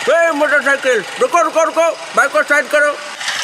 Motorcycle रुको रुको रुको, बाइक को साइड करो।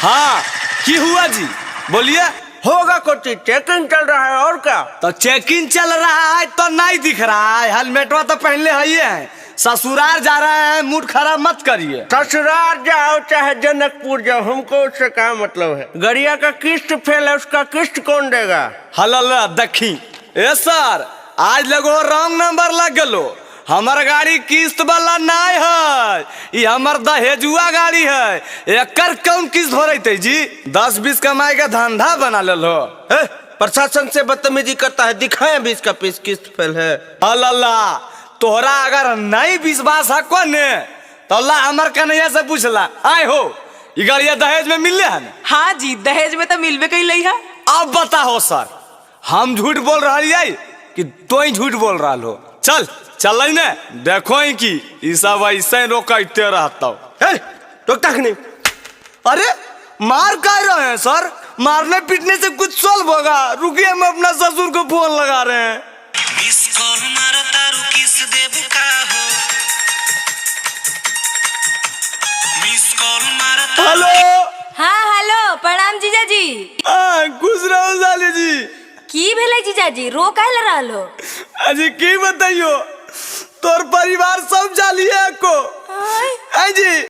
हाँ की हुआ जी, बोलिए। होगा कुछ, चेकिंग चल रहा है और क्या। तो चेकिंग चल रहा है तो नहीं दिख रहा है, हेलमेटवा तो पहनले है। ससुराल जा रहे हैं, मूड खराब मत करिए। ससुराल जाओ चाहे जनकपुर जाओ, हमको उससे क्या मतलब है। गड़िया का किस्त फेल है, उसका किस्त कौन देगा। हल्ला देखी ए सर, आज लगो रॉन्ग नंबर लग गलो। हमार गाड़ी किस्त वाला नहीं है, ये हमार दहेजुआ गाड़ी है। एकर कौन किस्त हो रही थी जी? 10-20 कमाई का धंधा बना ले लो। प्रशासन से बदतमीजी करता है, दिखाए 20 का पीस किस्त फेल है। अल्लाह, तोहरा अगर नहीं विश्वास है को ने तो अल्लाह हमार कन्हैया से पूछला। आए हो ये गाड़िया दहेज में मिलले है? हाँ जी, दहेज में तो मिलबे कई है। अब बताओ सर, हम झूठ बोल रहा है कि तो ही झूठ बोल रहा हो? चल चल ने देखो ही कि ये सब ऐसे रोकते रहता रोकता नहीं। अरे मार कर रहे हैं सर, मारने पीटने से कुछ सॉल्व होगा। रुकिए, हम अपना ससुर को फोन लगा रहे हैं। हेलो। हाँ हेलो, प्रणाम जीजा जी। खुश रहो साली जी। की भेले जीजा जी, रो काहे रहल हो? अजी की बताइयो, तोर परिवार सब जालिए को। जी